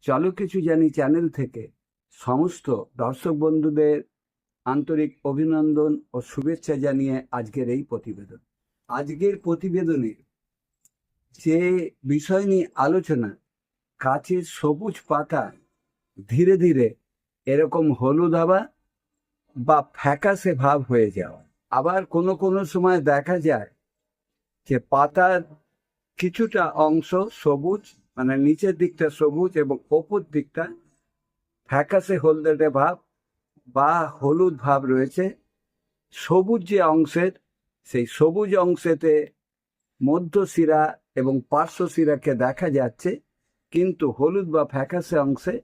চলো কিছু জানি চ্যানেল থেকে সমস্ত দর্শক বন্ধুদের আন্তরিক অভিনন্দন ও শুভেচ্ছা জানিয়ে আজকের এই প্রতিবেদন। আজকের প্রতিবেদনে যে বিষয় নিয়ে আলোচনা, গাছের সবুজ পাতা ধীরে ধীরে এরকম হলুদ হওয়া বা ফ্যাকাশে ভাব হয়ে যাওয়া। আবার কোনো কোনো সময় দেখা যায় যে পাতার কিছুটা অংশ সবুজ, মানে নিচের দিকটা সবুজ এবং ওপর দিকটা ফ্যাকাশে হলদেটে ভাব বা হলুদ ভাব রয়েছে। সবুজ যে অংশের, সেই সবুজ অংশেতে মধ্যশিরা এবং পার্শ্বশিরাকে দেখা যাচ্ছে, কিন্তু হলুদ বা ফ্যাকাশে অংশে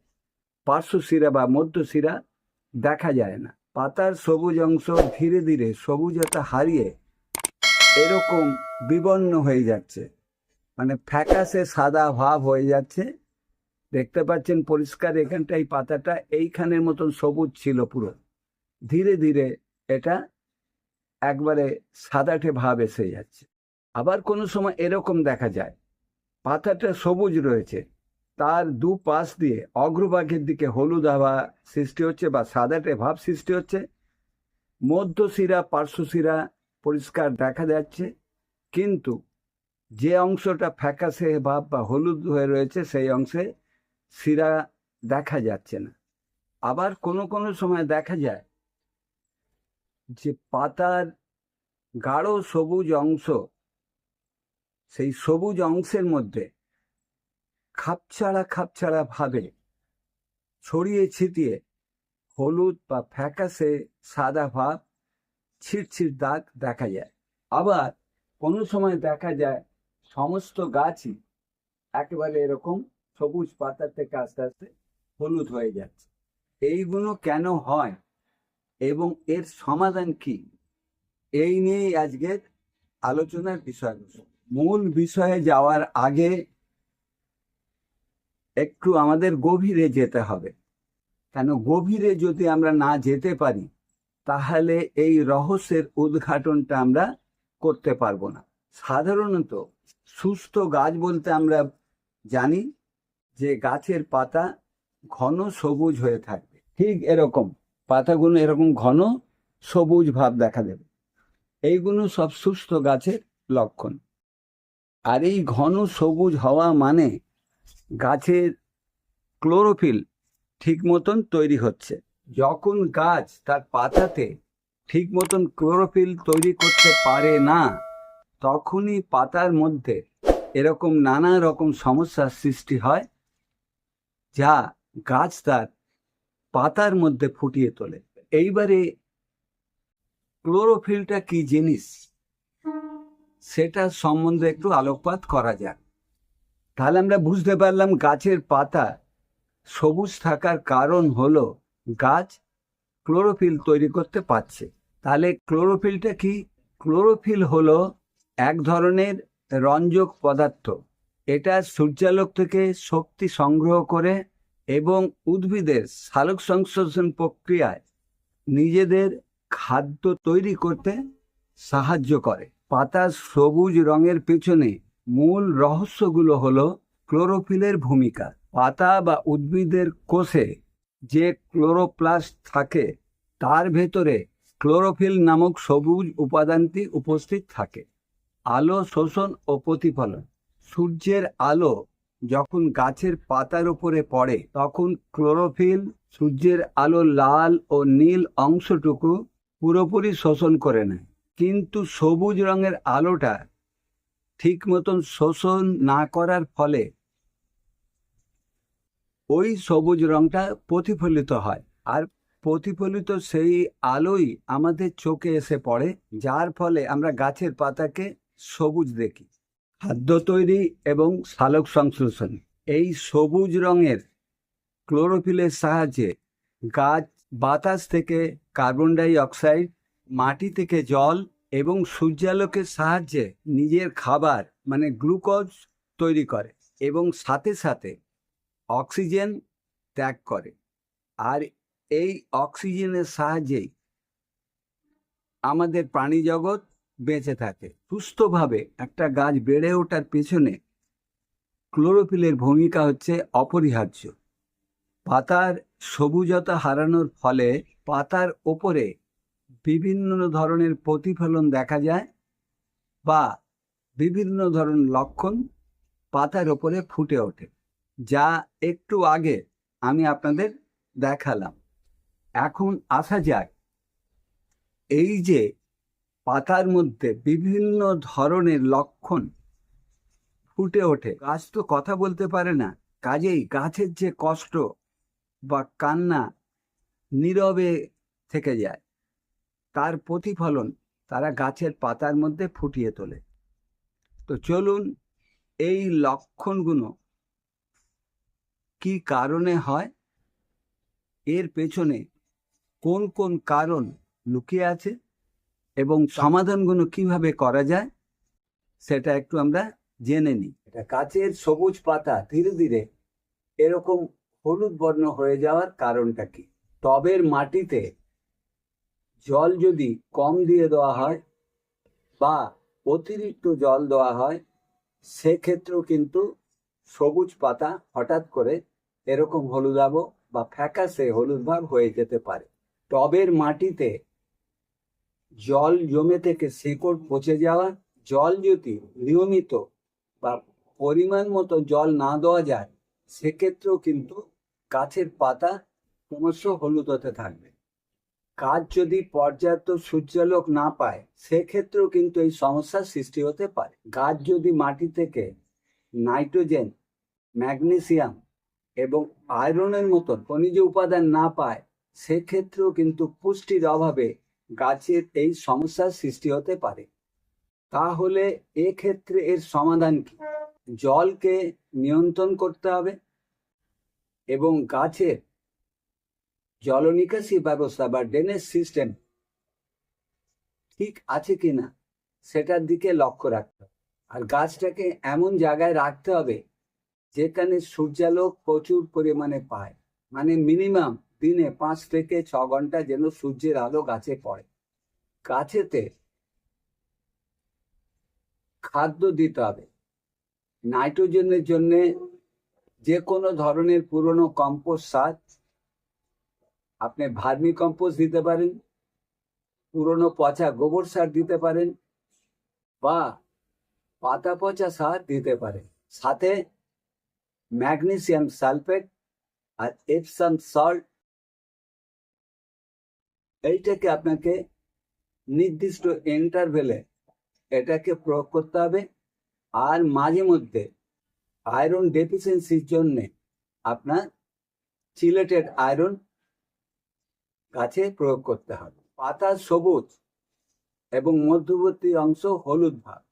পার্শ্বশিরা বা মধ্যশিরা দেখা যায় না। পাতার সবুজ অংশ ধীরে ধীরে সবুজতা হারিয়ে এরকম বিবর্ণ হয়ে যাচ্ছে, মানে ফ্যাকাশে সাদা ভাব হয়ে যাচ্ছে। দেখতে পাচ্ছেন পরিষ্কার, এখানটাই পাতাটা এইখানের মতন সবুজ ছিল পুরো, ধীরে ধীরে এটা একবারে সাদাটে ভাব এসে যাচ্ছে। আবার কোনো সময় এরকম দেখা যায় পাতাটা সবুজ রয়েছে, তার দুপাশ দিয়ে অগ্রভাগের দিকে হলুদ আভা সৃষ্টি হচ্ছে বা সাদাটে ভাব সৃষ্টি হচ্ছে। মধ্যশিরা পার্শ্বশিরা পরিষ্কার দেখা যাচ্ছে, কিন্তু যে অংশটা ফ্যাকাশে ভাব বা হলুদ হয়ে রয়েছে সেই অংশে শিরা দেখা যাচ্ছে না। আবার কোনো কোনো সময় দেখা যায় যে পাতার গাঢ় সবুজ অংশ, সেই সবুজ অংশের মধ্যে খাপছাড়া ভাবে ছড়িয়ে ছিটিয়ে হলুদ বা ফ্যাকাশে সাদা ভাব, ছিটছিট দাগ দেখা যায়। আবার কোনো সময় দেখা যায় সমস্ত গাছই একেবারে এরকম সবুজ পাতা থেকে আস্তে আস্তে হলুদ হয়ে যাচ্ছে। এইগুলো কেন হয় এবং এর সমাধান কি, এই নিয়েই আজকের আলোচনার বিষয়বস্তু। মূল বিষয়ে যাওয়ার আগে একটু আমাদের গভীরে যেতে হবে, কেন গভীরে যদি আমরা না যেতে পারি তাহলে এই রহস্যের উদ্ঘাটনটা আমরা করতে পারবো না। সাধারণত সুস্থ গাছ বলতে আমরা জানি যে গাছের পাতা ঘন সবুজ হয়ে থাকবে, ঠিক এরকম পাতাগুলো এরকম ঘন সবুজ ভাব দেখা দেবে। এইগুলো সব সুস্থ গাছের লক্ষণ। আর এই ঘন সবুজ হওয়া মানে গাছের ক্লোরোফিল ঠিক মতন তৈরি হচ্ছে। যখন গাছ তার পাতাতে ঠিক মতন ক্লোরোফিল তৈরি করতে পারে না, তখনই পাতার মধ্যে এরকম নানা রকম সমস্যার সৃষ্টি হয়, যা গাছ তার পাতার মধ্যে ফুটিয়ে তোলে। এইবারে ক্লোরোফিলটা কি জিনিস সেটা সম্বন্ধে একটু আলোকপাত করা যাক। তাহলে আমরা বুঝতে পারলাম গাছের পাতা সবুজ থাকার কারণ হলো গাছ ক্লোরোফিল তৈরি করতে পারছে। তাহলে ক্লোরোফিলটা কি? ক্লোরোফিল হলো এক ধরনের রঞ্জক পদার্থ। এটা সূর্যালোক থেকে শক্তি সংগ্রহ করে এবং উদ্ভিদের সালোক সংশ্লেষণ প্রক্রিয়ায় নিজেদের খাদ্য তৈরি করতে সাহায্য করে। পাতার সবুজ রঙের পেছনে মূল রহস্যগুলো হলো ক্লোরোফিলের ভূমিকা। পাতা বা উদ্ভিদের কোষে যে ক্লোরোপ্লাস্ট থাকে তার ভেতরে ক্লোরোফিল নামক সবুজ উপাদানটি উপস্থিত থাকে। আলো শোষণ ও প্রতিফলন। সূর্যের আলো যখন গাছের পাতার উপরে পড়ে তখন ক্লোরোফিল সূর্যের আলো লাল ও নীল অংশটুকু পুরোপুরি শোষণ করে নেয়, কিন্তু সবুজ রঙের আলোটা ঠিক মতন শোষণ না করার ফলে ওই সবুজ রংটা প্রতিফলিত হয়, আর প্রতিফলিত সেই আলোই আমাদের চোখে এসে পড়ে, যার ফলে আমরা গাছের পাতাকে সবুজ দেখি। খাদ্য তৈরি এবং সালোক সংশ্লেষণ। এই সবুজ রঙের ক্লোরোফিলের সাহায্যে গাছ বাতাস থেকে কার্বন ডাই অক্সাইড, মাটি থেকে জল এবং সূর্যালোকের সাহায্যে নিজের খাবার মানে গ্লুকোজ তৈরি করে এবং সাথে সাথে অক্সিজেন ত্যাগ করে। আর এই অক্সিজেনের সাহায্যেই আমাদের প্রাণী জগৎ বেঁচে থাকে। সুস্থভাবে একটা গাছ বেড়ে ওঠার পেছনে ক্লোরোফিলের ভূমিকা হচ্ছে অপরিহার্য। পাতার সবুজতা হারানোর ফলে পাতার ওপরে বিভিন্ন ধরনের প্রতিফলন দেখা যায় বা বিভিন্ন ধরনের লক্ষণ পাতার ওপরে ফুটে ওঠে, যা একটু আগে আমি আপনাদের দেখালাম। এখন আসা যাক, এই যে পাতার মধ্যে বিভিন্ন ধরনের লক্ষণ ফুটে ওঠে, গাছ তো কথা বলতে পারে না, কাজেই গাছের যে কষ্ট বা কান্না নীরবে থেকে যায়, তার প্রতিফলন তারা গাছের পাতার মধ্যে ফুটিয়ে তোলে। তো চলুন এই লক্ষণগুলো কি কারণে হয়, এর পেছনে কোন কোন কারণ লুকিয়ে আছে এবং সমাধানগুলো কিভাবে করা যায় সেটা একটু আমরা জেনে নিই। গাছের সবুজ পাতা ধীরে ধীরে এরকম হলুদ বর্ণ হয়ে যাওয়ার কারণটা কি? টবের মাটিতে জল যদি কম দিয়ে দেওয়া হয় বা অতিরিক্ত জল দেওয়া হয়, সেক্ষেত্রেও কিন্তু সবুজ পাতা হঠাৎ করে এরকম হলুদাভ বা ফ্যাকাশে হলুদ ভাব হয়ে যেতে পারে। টবের মাটিতে জল জমে থেকে শিকড় পচে যাওয়া, জল যদি নিয়মিত বা পরিমাণ মতো জল না দেওয়া যায়, সেক্ষেত্রেও কিন্তু গাছের পাতা ক্রমশ হলুদ হতে থাকবে। গাছ যদি পর্যাপ্ত সূর্যালোক না পায়, সেক্ষেত্রেও কিন্তু এই সমস্যার সৃষ্টি হতে পারে। গাছ যদি মাটি থেকে নাইট্রোজেন, ম্যাগনেসিয়াম এবং আয়রনের মতন খনিজ উপাদান না পায়, সেক্ষেত্রেও কিন্তু পুষ্টির অভাবে গাছের এই সমস্যার সৃষ্টি হতে পারে। তাহলে এক্ষেত্রে এর সমাধান কি? জলকে নিয়ন্ত্রণ করতে হবে এবং গাছের জলনিকাশি ব্যবস্থা বা ড্রেনেজ সিস্টেম ঠিক আছে কিনা সেটার দিকে লক্ষ্য রাখতে হবে। আর গাছটাকে এমন জায়গায় রাখতে হবে যেখানে সূর্যালোক প্রচুর পরিমাণে পায়, মানে মিনিমাম দিনে 5 থেকে 6 ঘন্টা যেন সূর্যের আলো গাছে পড়ে। গাছেতে খাদ্য দিতে হবে। নাইট্রোজেনের জন্য যে কোনো ধরনের পুরনো কম্পোস্ট সার, আপনি ভার্মি কম্পোস্ট দিতে পারেন, পুরনো পচা গোবর সার দিতে পারেন বা পাতা পচা সার দিতে পারেন। সাথে ম্যাগনেসিয়াম সালফেট আর এপসাম সল্ট, এইটাকে আপনাকে নির্দিষ্ট ইন্টারভেলে এটাকে প্রয়োগ করতে হবে। আর মাঝে মধ্যে আয়রন ডেফিসিয়েন্সির জন্য আপনার চিলেটেড আয়রন গাছে প্রয়োগ করতে হবে। পাতা সবুজ এবং মধ্যবর্তী অংশ হলুদ ভাব,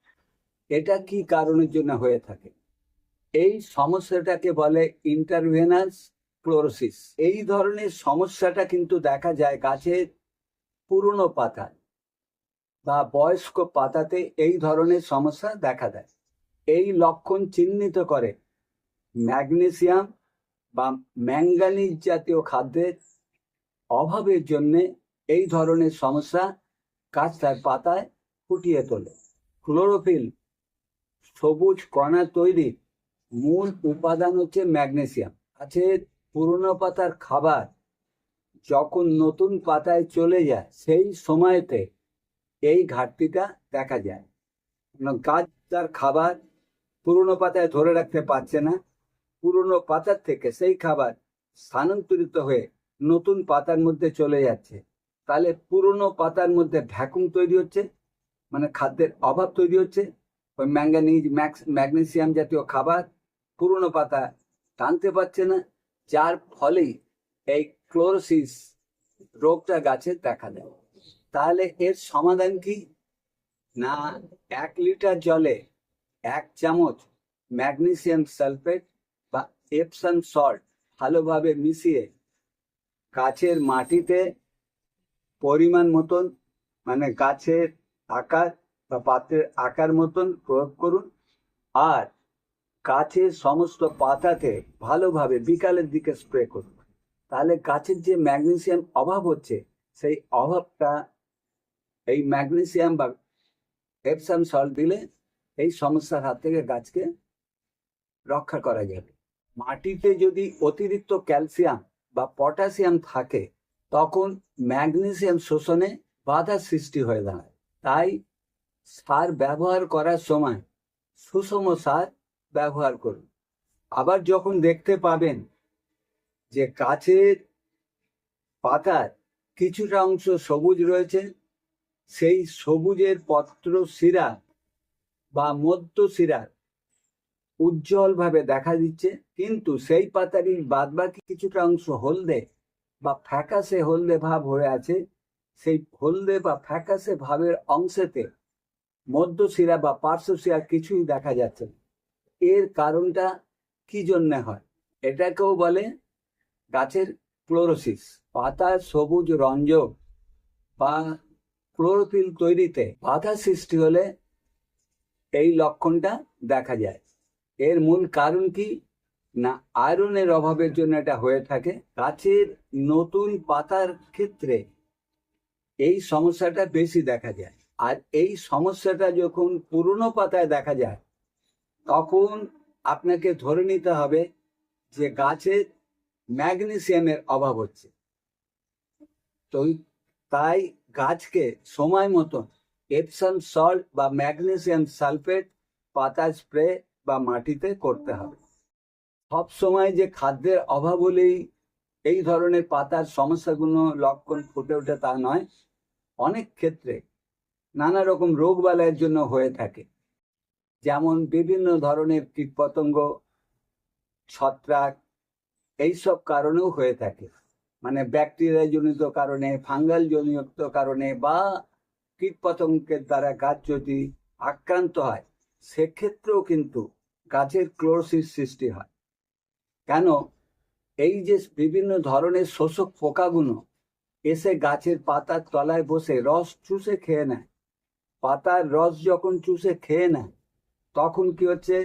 এটা কি কারণের জন্য হয়ে থাকে? এই সমস্যাটাকে বলে ইন্টারভেনাস ক্লোরোসিস। এই ধরনের সমস্যাটা কিন্তু দেখা যায় গাছের পুরনো পাতায় বা বয়স্ক পাতাতে, এই ধরনের সমস্যা দেখা দেয়। এই লক্ষণ চিহ্নিত করে ম্যাগনেসিয়াম বা ম্যাঙ্গানিজ জাতীয় খাদ্যের অভাবের জন্য এই ধরনের সমস্যা গাছ তার পাতায় ফুটিয়ে তোলে। ক্লোরোফিল, সবুজ কণা তৈরির মূল উপাদান হচ্ছে ম্যাগনেসিয়াম। গাছের পুরনো পাতার খাবার যখন নতুন পাতায় চলে যায়, সেই সময়তে এই ঘাটতিটা দেখা যায়। গাছ তার খাবার পুরনো পাতায় ধরে রাখতে পারছে না, পুরনো পাতার থেকে সেই খাবার স্থানান্তরিত হয়ে নতুন পাতার মধ্যে চলে যাচ্ছে। তাহলে পুরনো পাতার মধ্যে ভ্যাকুম তৈরি হচ্ছে, মানে খাদ্যের অভাব তৈরি হচ্ছে। ওই ম্যাঙ্গানিজ, ম্যাগনেসিয়াম জাতীয় খাবার পুরনো পাতা টানতে পারছে না, যার ফলেই এই ক্লোরোসিস রোগটা গাছের দেখা দেয়। তাহলে এর সমাধান কি? না, 1 লিটার জলে 1 চামচ ম্যাগনেসিয়াম সালফেট বা এপসাম সল্ট ভালোভাবে মিশিয়ে গাছের মাটিতে পরিমাণ মতন, মানে গাছের আকার বা পাত্রের আকার মতন প্রয়োগ করুন। আর গাছের সমস্ত পাতাতে ভালোভাবে বিকালের দিকে স্প্রে করুন। তাহলে গাছের যে ম্যাগনেসিয়াম অভাব হচ্ছে, সেই অভাবটা এই ম্যাগনেসিয়াম বা এপসাম সল্ট দিলে এই সমস্যার হাত থেকে গাছকে রক্ষা করা যাবে। মাটিতে যদি অতিরিক্ত ক্যালসিয়াম বা পটাশিয়াম থাকে তখন ম্যাগনেসিয়াম শোষণে বাধা সৃষ্টি হয়ে দাঁড়ায়। তাই সার ব্যবহার করার সময় সুষম সার ব্যবহার করুন। আবার যখন দেখতে পাবেন যে গাছের পাতার কিছুটা অংশ সবুজ রয়েছে, সেই সবুজের পত্র শিরা বা মধ্য শিরার উজ্জ্বলভাবে দেখা দিচ্ছে, কিন্তু সেই পাতারই বাদবাকি কিছুটা অংশ হলদে বা ফ্যাকাশে হলদে ভাব হয়ে আছে, সেই হলদে বা ফ্যাকাশে ভাবের অংশেতে মধ্য শিরা বা পার্শ্ব শিরা কিছুই দেখা যাচ্ছে না। এর কারণটা কি জন্য হয়? এটাকেও বলে গাছের ক্লোরোসিস। পাতার সবুজ রঞ্জক বা ক্লোরোফিল তৈরিতে বাধা সৃষ্টি হলে এই লক্ষণটা দেখা যায়। এর মূল কারণ কি না, আয়রনের অভাবের জন্য এটা হয়ে থাকে। গাছের নতুন পাতার ক্ষেত্রে এই সমস্যাটা বেশি দেখা যায়। আর এই সমস্যাটা যখন পুরনো পাতায় দেখা যায় তখন আপনাকে ধরে নিতে হবে যে গাছের ম্যাগনেসিয়ামের অভাব হচ্ছে। তো তাই গাছকে সময় মতন এপসাম সল্ট বা ম্যাগনেসিয়াম সালফেট পাতা স্প্রে বা মাটিতে করতে হবে। সব সময় যে খাদ্যের অভাব হলেই এই ধরনের পাতার সমস্যাগুলো লক্ষণ ফুটে ওঠে তা নয়। অনেক ক্ষেত্রে নানা রকম রোগ বালাইয়ের জন্য হয়ে থাকে, যেমন বিভিন্ন ধরনের কীটপতঙ্গ, ছত্রাক, এইসব কারণেও হয়ে থাকে। মানে ব্যাকটেরিয়া জনিত কারণে, ফাঙ্গাল জনিত কারণে বা কীটপতঙ্গের দ্বারা গাছ যদি আক্রান্ত হয় সেক্ষেত্রেও কিন্তু গাছের ক্লোরোসিস সৃষ্টি হয়। কেন? এই যে বিভিন্ন ধরনের শোষক পোকাগুলো এসে গাছের পাতার তলায় বসে রস চুষে খেয়ে নেয়। পাতার রস যখন চুষে খেয়ে নেয় তখন কি হচ্ছে,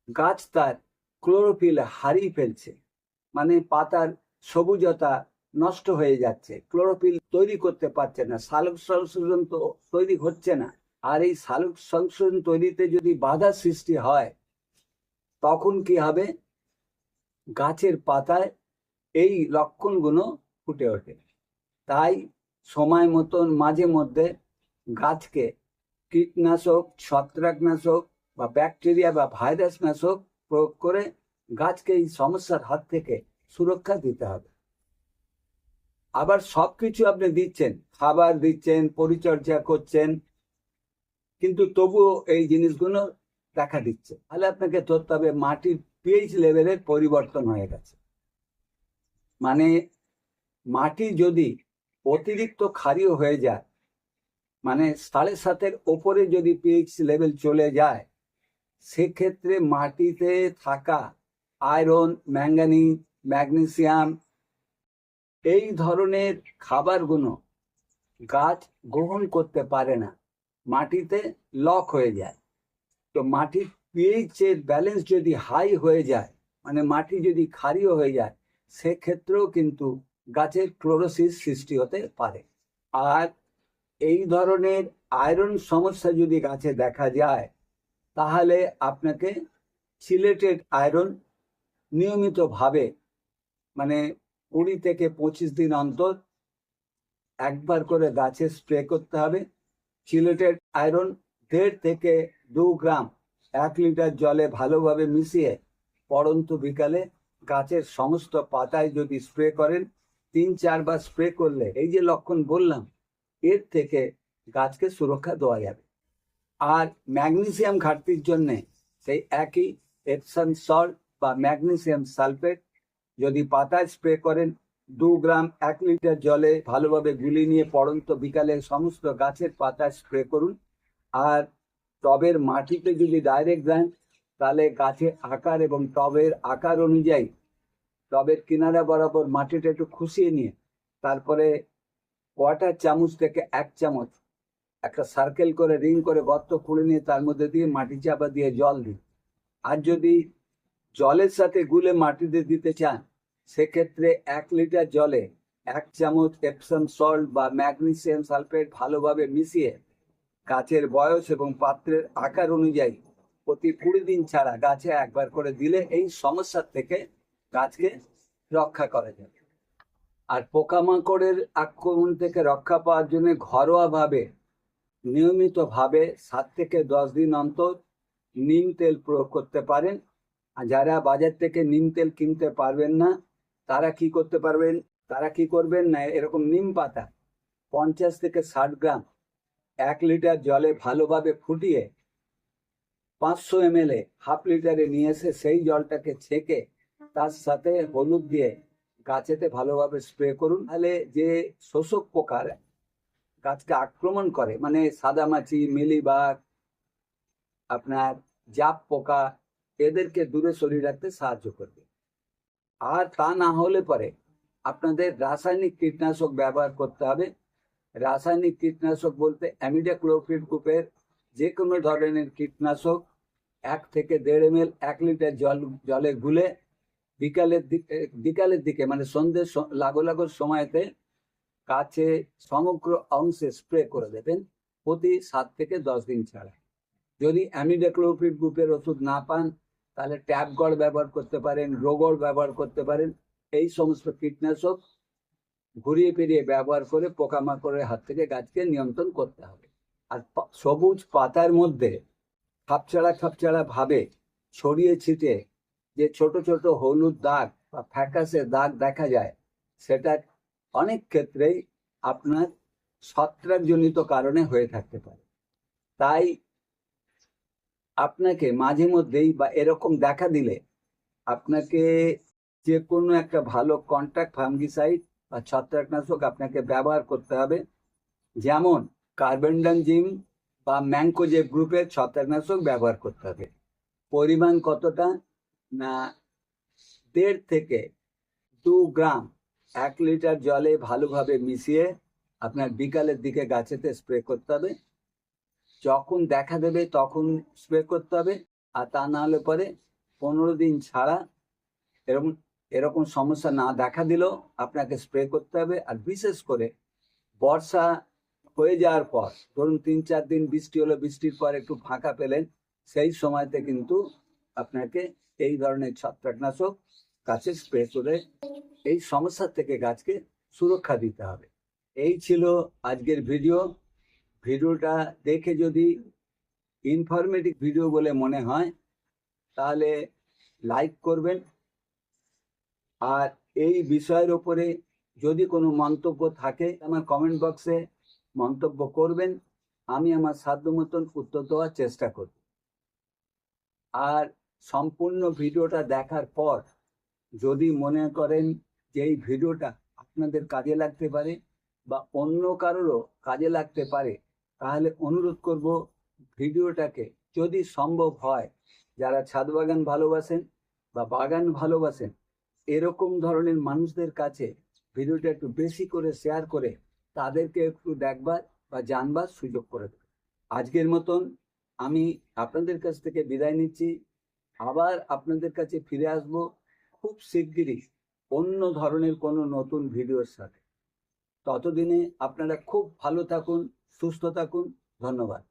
গাছ তার ক্লোরোফিল হারিয়ে ফেলছে, মানে পাতার সবুজতা নষ্ট হয়ে যাচ্ছে, ক্লোরোফিল তৈরি করতে পারছে না, সালোক সংশ্লেষণ তো তৈরি হচ্ছে না। আর এই সালোক সংশ্লেষণ তৈরিতে যদি বাধা সৃষ্টি হয় তখন কি হবে, গাছের পাতায় এই লক্ষণগুলো ফুটে ওঠে। তাই সময় মতন মাঝে মধ্যে গাছকে কীটনাশক, ছত্রাকনাশক বা ব্যাকটেরিয়া বা ভাইরাস নাশক প্রয়োগ করে গাছকে এই সমস্যার হাত থেকে সুরক্ষা দিতে হবে। আবার সবকিছু আপনি দিচ্ছেন, খাবার দিচ্ছেন, পরিচর্যা করছেন, কিন্তু তবুও এই জিনিসগুলো দেখা দিচ্ছে, তাহলে আপনাকে ধরতে হবে মাটির পিএইচ লেভেলের পরিবর্তন হয়ে গেছে। মানে মাটি যদি অতিরিক্ত ক্ষারীয় হয়ে যায়, মানে 7.5-এর ওপরে যদি পিএইচ লেভেল চলে যায়, সেক্ষেত্রে মাটিতে থাকা আয়রন, ম্যাঙ্গানিজ, ম্যাগনেসিয়াম এই ধরনের খাবারগুলো গাছ গ্রহণ করতে পারে না, মাটিতে লক হয়ে যায়। তো মাটির পিএইচ এর ব্যালেন্স যদি হাই হয়ে যায়, মানে মাটি যদি ক্ষারীয় হয়ে যায়, সেক্ষেত্রেও কিন্তু গাছের ক্লোরোসিস সৃষ্টি হতে পারে। আর এই ধরনের আয়রন সমস্যা যদি গাছে দেখা যায় তাহলে আপনাকে সিলেটেড আয়রন নিয়মিতভাবে, মানে 20 থেকে 25 দিন অন্তর একবার করে গাছে স্প্রে করতে হবে। সিলেটেড আয়রন 1.5 থেকে 2 গ্রাম 1 লিটার জলে ভালোভাবে মিশিয়ে পড়ন্ত বিকালে গাছের সমস্ত পাতায় যদি স্প্রে করেন, 3-4 বার স্প্রে করলে এই যে লক্ষণ বললাম এর থেকে গাছকে সুরক্ষা দেওয়া যাবে। আর ম্যাগনেসিয়াম ঘাটতির জন্য সেই একই এপসাম সল্ট বা ম্যাগনেসিয়াম সালফেট যদি পাতায় স্প্রে করেন, 2 গ্রাম 1 লিটার জলে ভালোভাবে গুলিয়ে নিয়ে পড়ন্ত বিকালে সমস্ত গাছের পাতায় স্প্রে করুন। আর টবের মাটিতে যদি ডাইরেক্ট দেন তাহলে গাছের আকার এবং টবের আকার অনুযায়ী টবের কিনারা বরাবর মাটিটা একটু খুশিয়ে নিয়ে তারপরে 1/4 চামচ থেকে 1 চামচ একটা সার্কেল করে রিং করে গর্ত খুঁড়ে নিয়ে তার মধ্যে দিয়ে মাটি চাপা দিয়ে জল দিন। আর যদি জলের সাথে গুলে মাটিতে দিতে চান সেক্ষেত্রে 1 লিটার জলে 1 চামচ এপসাম সল্ট বা ম্যাগনেসিয়াম সালফেট ভালোভাবে মিশিয়ে গাছের বয়স এবং পাত্রের আকার অনুযায়ী প্রতি 20 দিন ছাড়া গাছে একবার করে দিলে এই সমস্যার থেকে গাছকে রক্ষা করা যাবে। আর পোকামাকড়ের আক্রমণ থেকে রক্ষা পাওয়ার জন্য ঘরোয়াভাবে নিয়মিতভাবে 7 থেকে 10 দিন অন্তর নিম তেল প্রয়োগ করতে পারেন। আর যারা বাজার থেকে নিম তেল কিনতে পারবেন না তারা কি করবেন না, এরকম নিম পাতা 50 থেকে 60 গ্রাম 1 লিটার জলে ভালোভাবে ফুটিয়ে 500 ml হাফ লিটারে নিয়ে এসে সেই জলটাকে ছেঁকে তার সাথে হলুদ দিয়ে গাছেতে ভালোভাবে স্প্রে করুন। তাহলে যে শোষক পোকার গাছকে আক্রমণ করে, মানে সাদামাছি, মিলিবাগ, আপনার জাপ পোকা, এদেরকে দূরে সরিয়ে রাখতে সাহায্য করবে। আর তা না হলে পরে আপনাদের রাসায়নিক কীটনাশক ব্যবহার করতে হবে। রাসায়নিক কীটনাশক বলতে অ্যামিডাক্লোপ্রিড গ্রুপের যে কোনো ধরনের কীটনাশক 1 থেকে 1.5 ml 1 লিটার জলে গুলে বিকালের দিকে মানে সন্ধ্যে লাগোর সময়তে গাছে সমগ্র অংশে স্প্রে করে দেবেন প্রতি 7 থেকে 10 দিন ছাড়া। যদি অ্যামিডাক্লোপ্রিড গ্রুপের ওষুধ না পান তাহলে ট্যাপগড় ব্যবহার করতে পারেন, রোগড় ব্যবহার করতে পারেন। এই সমস্ত কীটনাশক ঘুরিয়ে ফিরিয়ে ব্যবহার করে পোকামাকড়ের হাত থেকে গাছকে নিয়ন্ত্রণ করতে হবে। আর সবুজ পাতার মধ্যে খাপছাড়া ভাবে ছড়িয়ে ছিটে যে ছোট ছোট হলুদ দাগ বা ফ্যাকাসে দাগ দেখা যায়, সেটা অনেক ক্ষেত্রেই আপনার ছত্রাকজনিত কারণে হয়ে থাকতে পারে। তাই আপনাকে মাঝে মধ্যেই বা এরকম দেখা দিলে আপনাকে যে কোনো একটা ভালো কন্ট্রাক্ট ফাঙ্গিসাইড বা ছত্রাকনাশক আপনাকে ব্যবহার করতে হবে। যেমন কার্বেন্ডাজিম বা ম্যানকোজেব গ্রুপের ছত্রাকনাশক ব্যবহার করতে হবে। পরিমাণ কতটা না, 1.5 থেকে 2 গ্রাম 1 লিটার জলে ভালোভাবে মিশিয়ে আপনার বিকালের দিকে গাছেতে স্প্রে করতে হবে। যখন দেখা দেবে তখন স্প্রে করতে হবে। আর তা না হলে পরে 15 দিন ছাড়া এরকম সমস্যা না দেখা দিলেও আপনাকে স্প্রে করতে হবে। আর বিশেষ করে বর্ষা হয়ে যাওয়ার পর, ধরুন 3-4 দিন বৃষ্টি হলো, বৃষ্টির পর একটু ফাঁকা পেলেন, সেই সময়তে কিন্তু আপনাকে এই ধরনের ছত্রাকনাশক গাছে স্প্রে করে এই সমস্যা থেকে গাছকে সুরক্ষা দিতে হবে। এই ছিল আজকের ভিডিওটা দেখে যদি ইনফরমেটিভ ভিডিও বলে মনে হয় তাহলে লাইক করবেন। আর এই বিষয়ের উপরে যদি কোনো মন্তব্য থাকে আমার কমেন্ট বক্সে মন্তব্য করবেন, আমি আমার সাধ্য মতন উত্তর দেওয়ার চেষ্টা করব। আর সম্পূর্ণ ভিডিওটা দেখার পর যদি মনে করেন যে এই ভিডিওটা আপনাদের কাজে লাগতে পারে বা অন্য কারোরও কাজে লাগতে পারে, তাহলে অনুরোধ করব ভিডিওটাকে যদি সম্ভব হয় যারা ছাদ বাগান ভালোবাসেন বা বাগান ভালোবাসেন এরকম ধরনের মানুষদের কাছে ভিডিওটা একটু বেশি করে শেয়ার করে তাদেরকে একটু দেখবার বা জানবার সুযোগ করে দেবেন। আজকের মতন আমি আপনাদের কাছ থেকে বিদায় নিচ্ছি। আবার আপনাদের কাছে ফিরে আসব খুব শিগগিরই অন্য ধরনের কোনো নতুন ভিডিওর সাথে। ততদিনে আপনারা খুব ভালো থাকুন, সুস্থ থাকুন। ধন্যবাদ।